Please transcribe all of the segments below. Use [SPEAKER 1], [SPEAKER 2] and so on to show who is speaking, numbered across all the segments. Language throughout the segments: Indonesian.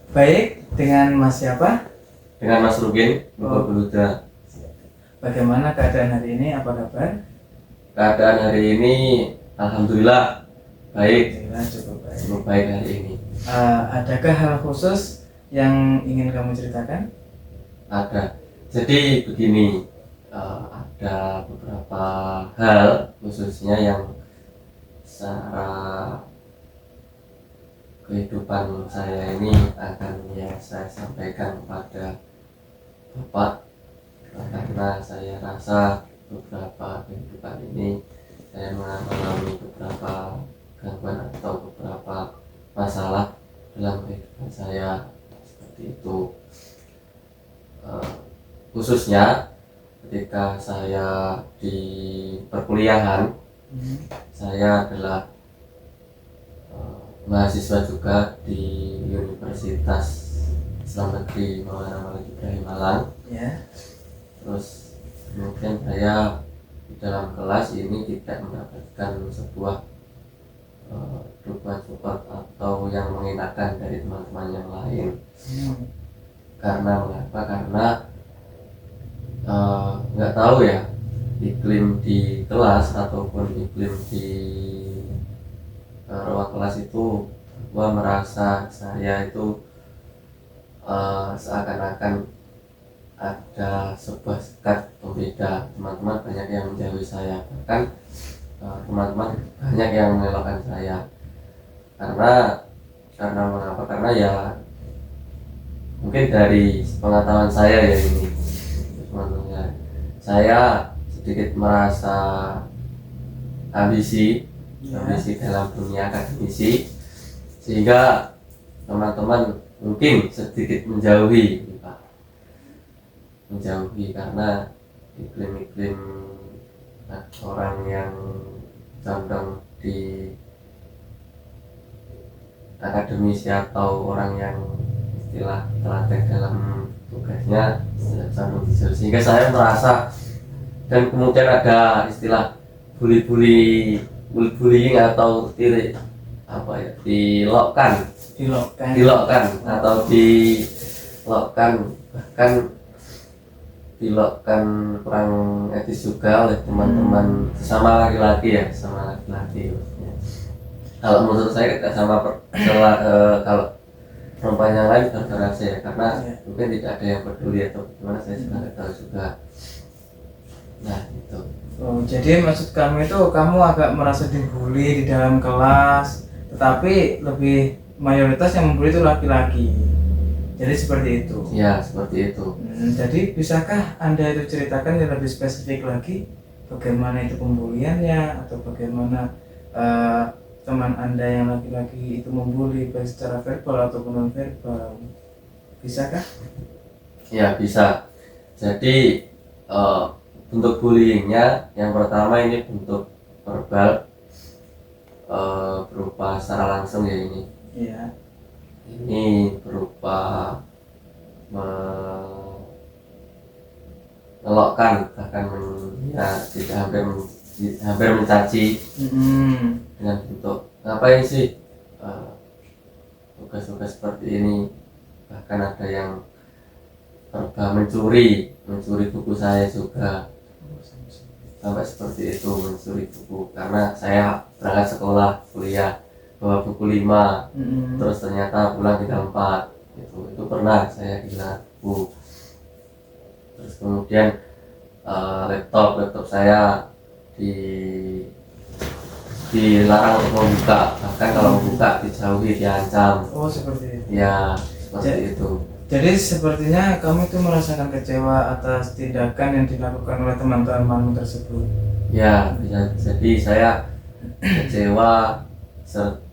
[SPEAKER 1] Baik, dengan Mas siapa?
[SPEAKER 2] Dengan Mas Rugin, Bapak Beluda.
[SPEAKER 1] Bagaimana keadaan hari ini? Apa kabar?
[SPEAKER 2] Keadaan hari ini, alhamdulillah baik,
[SPEAKER 1] Alhamdulillah cukup baik.
[SPEAKER 2] cukup baik hari ini.
[SPEAKER 1] Adakah hal khusus yang ingin kamu ceritakan?
[SPEAKER 2] Ada. Jadi begini, ada beberapa hal khususnya yang secara kehidupan saya ini akan saya sampaikan kepada Bapak, karena saya rasa beberapa kehidupan ini saya mengalami beberapa gangguan atau beberapa masalah dalam kehidupan saya seperti itu. Khususnya ketika saya di perkuliahan, saya adalah mahasiswa juga di Universitas Islam Negeri Maulana Malik Ibrahim Malang.
[SPEAKER 1] Ya.
[SPEAKER 2] Terus kemudian saya di dalam kelas ini tidak mendapatkan sebuah dukungan support atau yang mengenakan dari teman-teman yang lain. Karena mengapa? Karena nggak tahu ya, iklim di kelas ataupun iklim di ruang kelas itu, gua merasa saya itu seakan-akan ada sebuah sekat pembeda. Teman-teman banyak yang menjauhi saya, bahkan teman-teman banyak yang mengelakkan saya. Karena mengapa? Karena ya mungkin dari pengetahuan saya ya ini, teman-teman, saya sedikit merasa ambisi dalam dunia akademisi, sehingga teman-teman mungkin sedikit menjauhi karena iklim orang yang condong di akademisi atau orang yang istilah telaten dalam tugasnya condong di situ, sehingga saya merasa. Dan kemudian ada istilah bullying atau dilokkan kurang etis juga oleh teman-teman sesama laki-laki ya, maksudnya. Kalau menurut saya sama kalau perempuan yang lain terhadap saya, karena mungkin tidak ada yang peduli atau bagaimana, saya juga tidak tahu juga. Nah itu.
[SPEAKER 1] Jadi maksud kamu itu kamu agak merasa dibully di dalam kelas, tetapi lebih mayoritas yang membuli itu laki-laki. Jadi seperti itu.
[SPEAKER 2] Ya, seperti itu.
[SPEAKER 1] Jadi bisakah Anda itu ceritakan yang lebih spesifik lagi bagaimana itu pembuliannya, atau bagaimana teman Anda yang laki-laki itu membuli baik secara verbal ataupun non verbal? Bisakah?
[SPEAKER 2] Ya, bisa. Jadi bentuk bullyingnya yang pertama ini bentuk verbal, berupa secara langsung ya ini.
[SPEAKER 1] Iya.
[SPEAKER 2] Ini berupa mengelokkan, bahkan hampir mencaci, dengan bentuk ngapain sih tugas-tugas seperti ini. Bahkan ada yang mencuri buku saya juga, sampai seperti itu, mencuri buku karena saya berangkat sekolah kuliah bawa buku 5, terus ternyata pulang tinggal 4. Itu pernah saya hilang buku. Terus kemudian laptop saya dilarang untuk membuka, bahkan kalau membuka dijauhi, diancam.
[SPEAKER 1] Oh, seperti itu.
[SPEAKER 2] Ya, seperti itu.
[SPEAKER 1] Jadi sepertinya kamu itu merasakan kecewa atas tindakan yang dilakukan oleh teman-temanmu tersebut.
[SPEAKER 2] Ya, jadi saya kecewa,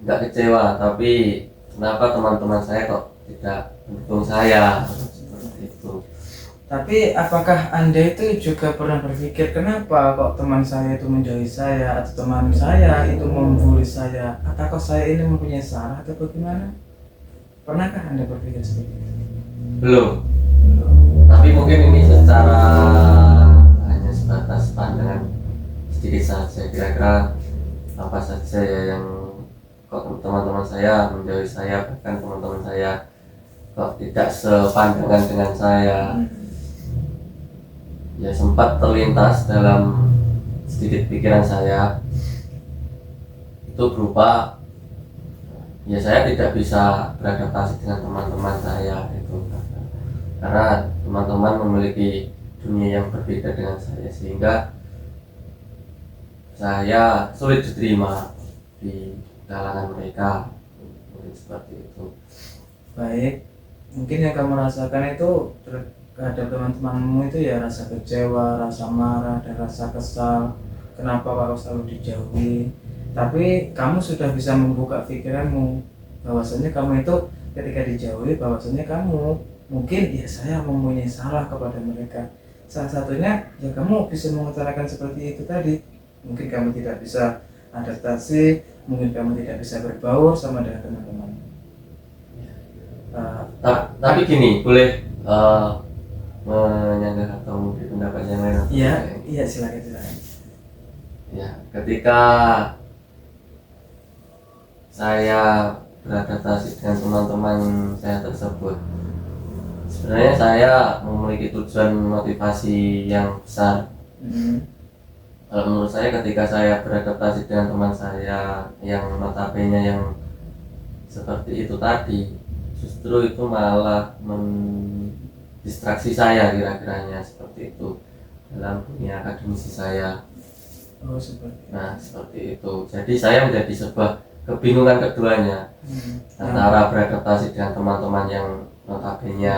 [SPEAKER 2] nggak kecewa, tapi kenapa teman-teman saya kok tidak mendukung saya, seperti itu.
[SPEAKER 1] Tapi apakah Anda itu juga pernah berpikir kenapa kok teman saya itu menjauhi saya, atau teman saya itu membuli saya? Apakah saya ini mempunyai salah atau bagaimana? Pernahkah Anda berpikir seperti itu?
[SPEAKER 2] Belum. Tapi mungkin ini secara hanya sebatas pandangan sedikit saja, kira-kira apa saja ya yang kok teman-teman saya menjauhi saya, bahkan teman-teman saya kok tidak sepandangan dengan saya. Ya sempat terlintas dalam sedikit pikiran saya itu berupa ya saya tidak bisa beradaptasi dengan teman-teman saya itu karena teman-teman memiliki dunia yang berbeda dengan saya sehingga saya sulit diterima di kalangan mereka, mungkin seperti itu.
[SPEAKER 1] Baik, mungkin yang kamu rasakan itu terhadap teman-temanmu itu ya rasa kecewa, rasa marah, dan rasa kesal. Kenapa kau selalu dijauhi? Tapi kamu sudah bisa membuka pikiranmu bahwasanya kamu itu ketika dijauhi, bahwasanya kamu mungkin ya saya mempunyai salah kepada mereka. Salah satunya ya kamu bisa mengutarakan seperti itu tadi. Mungkin kamu tidak bisa adaptasi, mungkin kamu tidak bisa berbaur sama dengan teman-teman.
[SPEAKER 2] Tapi gini, boleh menyanggah atau mungkin pendapat yang lain?
[SPEAKER 1] Iya silakan.
[SPEAKER 2] Ya, ketika saya beradaptasi dengan teman-teman saya tersebut, sebenarnya saya memiliki tujuan motivasi yang besar. Kalau menurut saya ketika saya beradaptasi dengan teman saya yang notabene yang seperti itu tadi, justru itu malah mendistraksi saya kira-kiranya seperti itu dalam dunia akademisi saya. Seperti itu. Jadi saya menjadi sebuah kebingungan keduanya antara beradaptasi dengan teman-teman yang notabene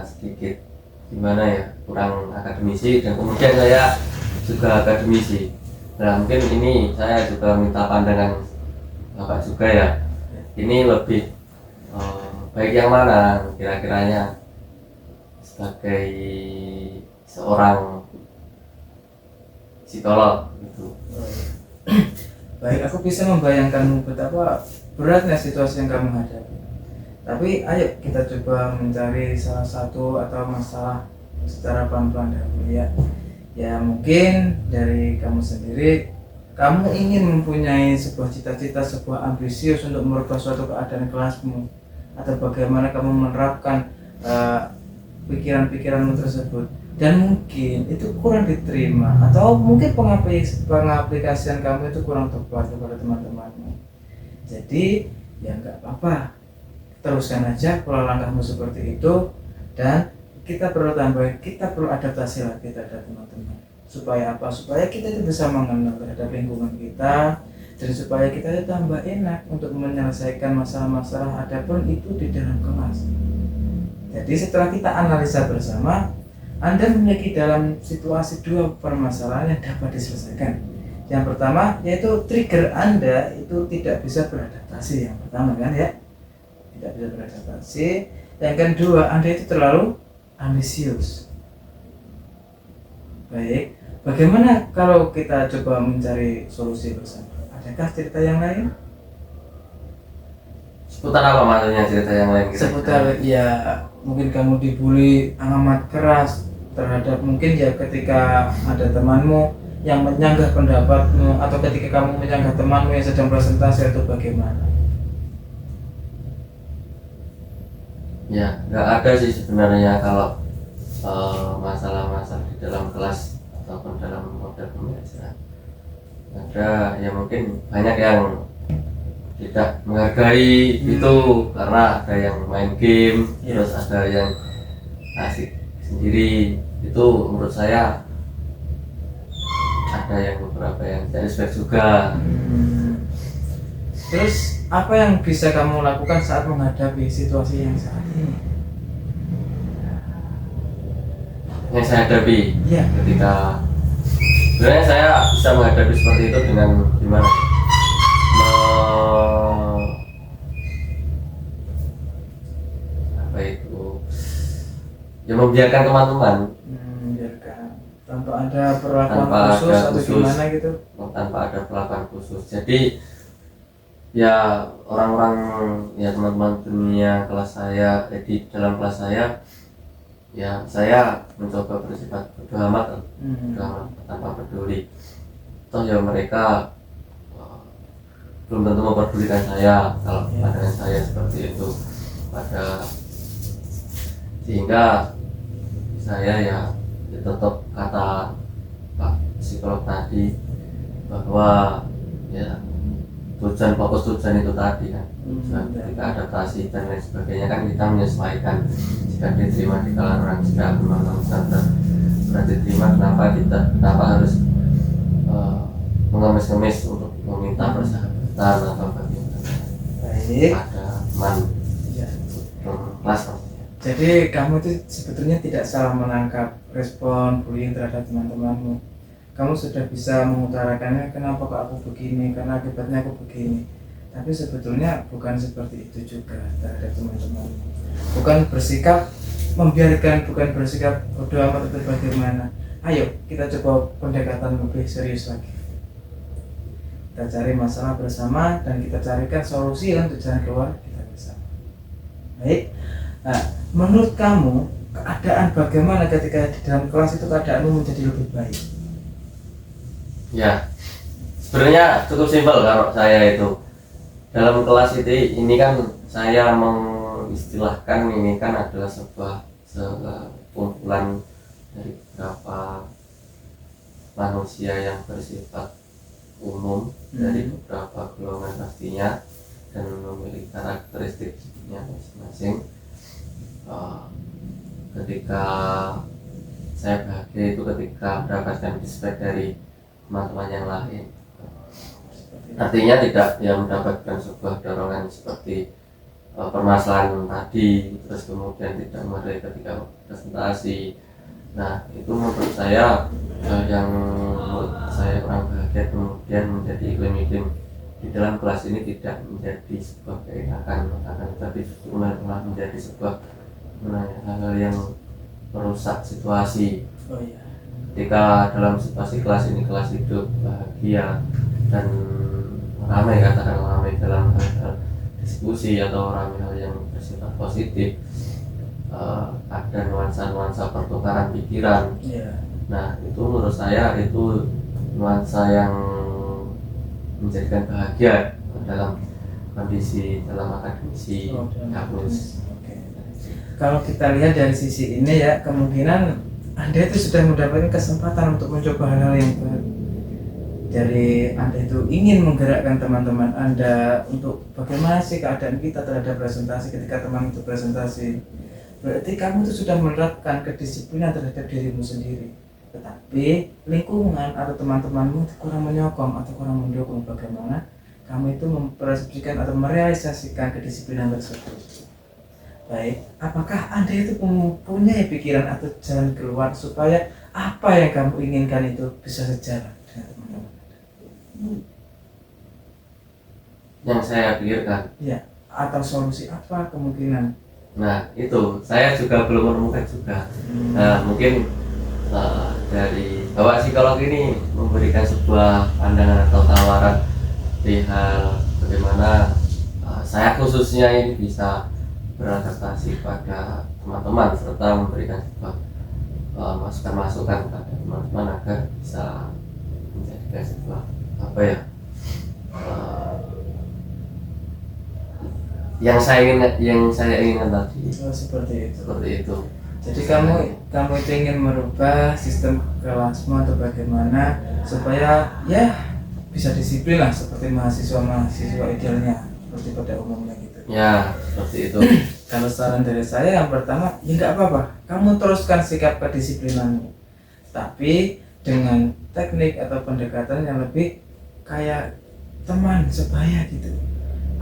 [SPEAKER 2] sedikit gimana ya, kurang akademisi, dan kemudian saya juga akademisi. Nah mungkin ini saya juga minta pandangan Bapak juga ya, ini lebih baik yang mana kira-kiranya sebagai seorang psikolog gitu.
[SPEAKER 1] Baik, aku bisa membayangkanmu betapa beratnya situasi yang kamu hadapi. Tapi ayo kita coba mencari salah satu atau masalah secara pelan-pelan dahulu ya. Ya mungkin dari kamu sendiri, kamu ingin mempunyai sebuah cita-cita, sebuah ambisius untuk merubah suatu keadaan kelasmu, atau bagaimana kamu menerapkan pikiran-pikiranmu tersebut, dan mungkin itu kurang diterima, atau mungkin pengaplikasian kamu itu kurang tepat kepada teman-temanmu. Jadi ya nggak apa-apa, teruskan aja pola langkahmu seperti itu, dan kita perlu adaptasi lagi terhadap teman-teman. Supaya apa? Supaya kita itu bisa mengenal terhadap lingkungan kita, dan supaya kita itu tambah enak untuk menyelesaikan masalah-masalah adapun itu di dalam kelas. Jadi setelah kita analisa bersama, Anda memiliki dalam situasi dua permasalahan yang dapat diselesaikan. Yang pertama yaitu trigger Anda itu tidak bisa beradaptasi. Yang pertama kan ya, tidak bisa beradaptasi. Yang kedua, Anda itu terlalu ambisius. Baik, bagaimana kalau kita coba mencari solusi bersama? Adakah cerita yang lain?
[SPEAKER 2] Seputar apa maksudnya cerita yang lain?
[SPEAKER 1] Seputar ya mungkin kamu dibully amat keras terhadap, mungkin ya ketika ada temanmu yang menyanggah pendapatmu, atau ketika kamu menyanggah temanmu yang sedang presentasi, atau bagaimana?
[SPEAKER 2] Ya, nggak ada sih sebenarnya kalau masalah-masalah di dalam kelas ataupun dalam model pembelajaran. Ada ya mungkin banyak yang tidak menghargai itu karena ada yang main game, terus ada yang asik sendiri. Itu menurut saya ada yang beberapa yang tidak respect juga.
[SPEAKER 1] Terus apa yang bisa kamu lakukan saat menghadapi situasi yang saat ini?
[SPEAKER 2] Yang saya hadapi ketika sebenarnya saya bisa menghadapi seperti itu dengan gimana? Ya membiarkan teman-teman,
[SPEAKER 1] tanpa ada perlakuan khusus atau gimana gitu,
[SPEAKER 2] tanpa ada perlakuan khusus. Jadi ya orang-orang ya teman-teman dunia kelas saya, di dalam kelas saya ya saya mencoba bersifat bodo amat tanpa peduli. Toh ya mereka belum tentu memperdulikan saya kalau pandangan saya seperti itu. Sehingga saya ya tetap kata Pak psikolog tadi bahwa ya fokus tujuan itu tadi kan, tujuan ketika adaptasi dan lain sebagainya kan kita menyesuaikan. Jika diterima di kalangan orang, jika memang berarti diterima, kenapa harus mengemis-ngemis untuk meminta persahabatan atau bagaimana?
[SPEAKER 1] Baik.
[SPEAKER 2] Ada teman kelas.
[SPEAKER 1] Jadi kamu itu sebetulnya tidak salah menangkap respon bullying terhadap teman-temanmu. Kamu sudah bisa mengutarakannya, kenapa kok aku begini, karena akibatnya aku begini. Tapi sebetulnya bukan seperti itu juga terhadap teman-temanmu. Bukan bersikap membiarkan, bukan bersikap bodoh amat atau bagaimana. Ayo kita coba pendekatan lebih serius lagi. Kita cari masalah bersama dan kita carikan solusi untuk jalan keluar kita bersama. Baik. Nah, menurut kamu keadaan bagaimana ketika di dalam kelas itu keadaanmu menjadi lebih baik?
[SPEAKER 2] Ya, sebenarnya cukup simpel kalau saya itu dalam kelas ini kan saya mengistilahkan ini kan adalah sebuah kumpulan dari beberapa manusia yang bersifat umum dari beberapa golongan pastinya dan memiliki karakteristik hidupnya masing-masing. Ketika saya bahagia itu ketika mendapatkan respect dari teman-teman yang lain, artinya tidak yang mendapatkan sebuah dorongan seperti permasalahan tadi, terus kemudian tidak memadai ketika presentasi. Nah itu menurut saya yang menurut saya kurang bahagia, kemudian menjadi iklim di dalam kelas ini tidak menjadi sebuah keenakan, tapi justru malah menjadi sebuah hal-hal yang merusak situasi. Ketika dalam situasi kelas hidup bahagia dan ramai, katakan ramai dalam hal diskusi atau ramai hal yang bersifat positif, ada nuansa pertukaran pikiran. Nah itu menurut saya itu nuansa yang menjadikan bahagia dalam kondisi dalam akademisi kampus.
[SPEAKER 1] Kalau kita lihat dari sisi ini ya, kemungkinan Anda itu sudah mendapatkan kesempatan untuk mencoba hal-hal yang baru. Dari Anda itu ingin menggerakkan teman-teman Anda untuk bagaimana sih keadaan kita terhadap presentasi ketika teman itu presentasi. Berarti kamu itu sudah menerapkan kedisiplinan terhadap dirimu sendiri. Tetapi lingkungan atau teman-temanmu kurang menyokong atau kurang mendukung bagaimana kamu itu mempersepsikan atau merealisasikan kedisiplinan tersebut. Baik, apakah Anda itu mempunyai pikiran atau jalan keluar supaya apa yang kamu inginkan itu bisa sejalan dengan teman-teman Anda?
[SPEAKER 2] Yang saya pikirkan.
[SPEAKER 1] Ya, atau solusi apa kemungkinan?
[SPEAKER 2] Nah itu saya juga belum menemukan juga. Nah mungkin dari Bapak psikolog ini memberikan sebuah pandangan atau tawaran di hal bagaimana saya khususnya ini bisa beradaptasi pada teman-teman serta memberikan sebuah masukan-masukan kepada teman-teman agar bisa menjadikan sebuah yang saya inginkan tadi.
[SPEAKER 1] Seperti itu. Jadi kamu itu ingin merubah sistem kelasmu atau bagaimana supaya ya bisa disiplin lah seperti mahasiswa idealnya seperti pada umumnya gitu.
[SPEAKER 2] Ya, seperti itu.
[SPEAKER 1] Kalau saran dari saya yang pertama, ya nggak apa-apa, kamu teruskan sikap kedisiplinanmu, tapi dengan teknik atau pendekatan yang lebih kayak teman sebaya gitu.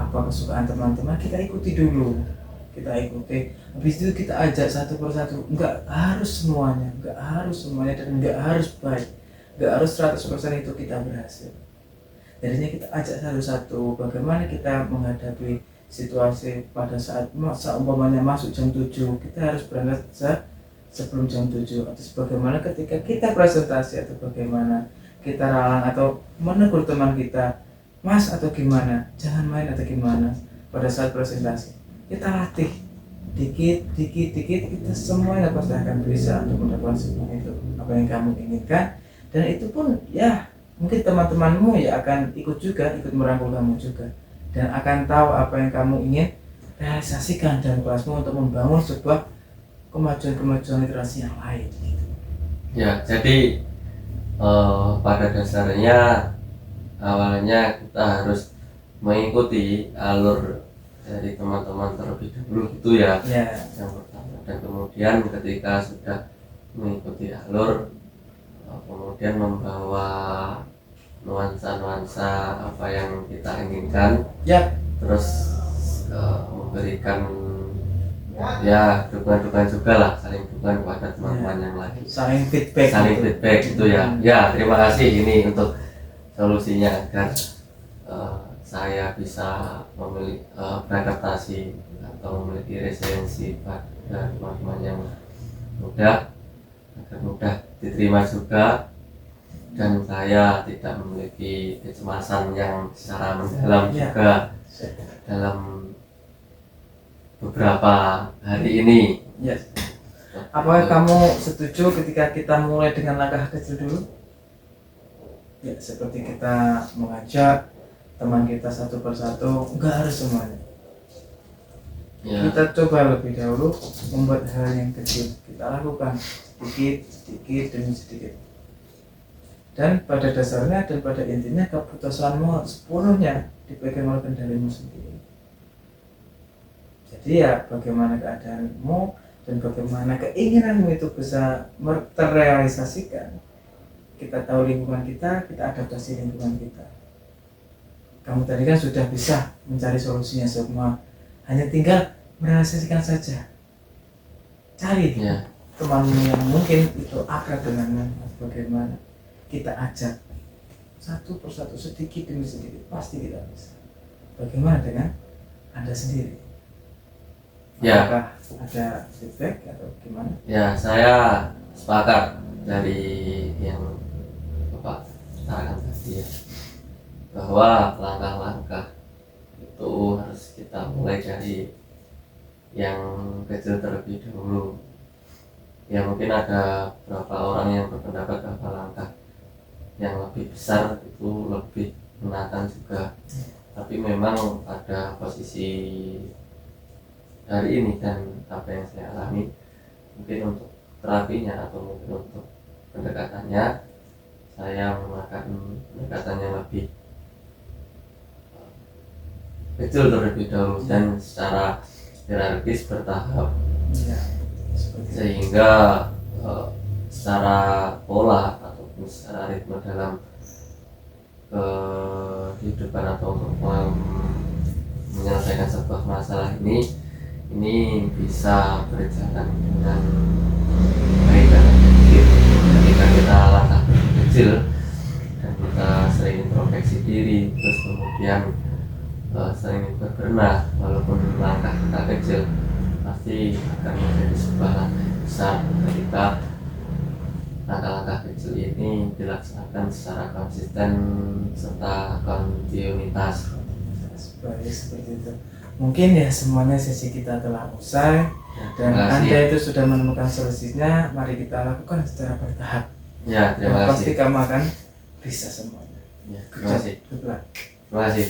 [SPEAKER 1] Apa kesukaan teman-teman kita ikuti dulu, habis itu kita ajak satu persatu. Nggak harus semuanya dan nggak harus baik, nggak harus 100% itu kita berhasil. Jadinya kita ajak satu-satu bagaimana kita menghadapi situasi pada saat umpamanya masuk jam 7, kita harus berangkat sebelum jam 7, atau bagaimana ketika kita presentasi atau bagaimana kita ralang atau menegur teman kita, Mas atau gimana, jangan main atau gimana pada saat presentasi. Kita latih dikit, kita semuanya pasti akan bisa untuk mendapatkan semua itu apa yang kamu inginkan, dan itu pun ya mungkin teman-temanmu ya akan ikut merangkul kamu juga. dan akan tahu apa yang kamu ingin realisasikan dalam kelasmu untuk membangun sebuah kemajuan literasi yang lain gitu.
[SPEAKER 2] Ya, jadi pada dasarnya awalnya kita harus mengikuti alur dari teman-teman terlebih dahulu gitu ya, yang pertama. Dan kemudian ketika sudah mengikuti alur, kemudian membawa nuansa-nuansa apa yang kita inginkan, terus memberikan ya dukungan-dukungan juga lah, saling dukungan kepada teman-teman yang lain,
[SPEAKER 1] saling feedback
[SPEAKER 2] gitu ya. Ya, terima kasih ini untuk solusinya agar saya bisa beradaptasi atau memiliki resiliensi pada teman-teman yang mudah, agar mudah diterima juga, dan saya tidak memiliki kecemasan yang secara mendalam juga dalam beberapa hari ini.
[SPEAKER 1] Apakah kamu setuju ketika kita mulai dengan langkah kecil dulu? Ya, seperti kita mengajak teman kita satu persatu, enggak harus semuanya. Kita coba lebih dahulu membuat hal yang kecil, kita lakukan sedikit demi sedikit. Dan pada dasarnya dan pada intinya keputusanmu sepenuhnya dipegang oleh kendalimu sendiri. Jadi ya bagaimana keadaanmu dan bagaimana keinginanmu itu bisa terrealisasikan. Kita tahu lingkungan kita adaptasi lingkungan kita. Kamu tadi kan sudah bisa mencari solusinya semua, hanya tinggal merealisasikan saja. Cari temanmu yang mungkin itu akrab denganmu, bagaimana kita ajak satu persatu, sedikit demi sedikit, pasti kita bisa. Bagaimana dengan Anda sendiri? Apakah ada feedback atau gimana?
[SPEAKER 2] Ya, saya sepakat dari yang Bapak katakan tadi ya, bahwa langkah-langkah itu harus kita mulai dari yang kecil terlebih dahulu. Ya, mungkin ada beberapa orang yang berpendapat bahwa langkah yang lebih besar itu lebih menantang juga, tapi memang pada posisi hari ini dan apa yang saya alami, mungkin untuk terapinya atau mungkin untuk pendekatannya, saya menggunakan pendekatan yang lebih kecil terlebih dahulu dan secara hierarkis bertahap, sehingga secara pola ataupun secara ritme dalam kehidupan atau untuk menyelesaikan sebuah masalah ini bisa berjalan dengan baik dan efektif ketika kita langkah kecil dan kita sering introspeksi diri, terus kemudian sering berbenah. Walaupun langkah kita kecil, pasti akan menjadi sebuah langkah besar ketika langkah-langkah kecil ini dilaksanakan secara konsisten serta kontinuitas.
[SPEAKER 1] Baik, seperti itu. Mungkin ya semuanya sesi kita telah usai dan Anda itu sudah menemukan solusinya. Mari kita lakukan secara bertahap.
[SPEAKER 2] Ya, terima kasih.
[SPEAKER 1] Pasti kamu akan bisa semuanya.
[SPEAKER 2] Ya, terima kasih.
[SPEAKER 1] Terima
[SPEAKER 2] kasih.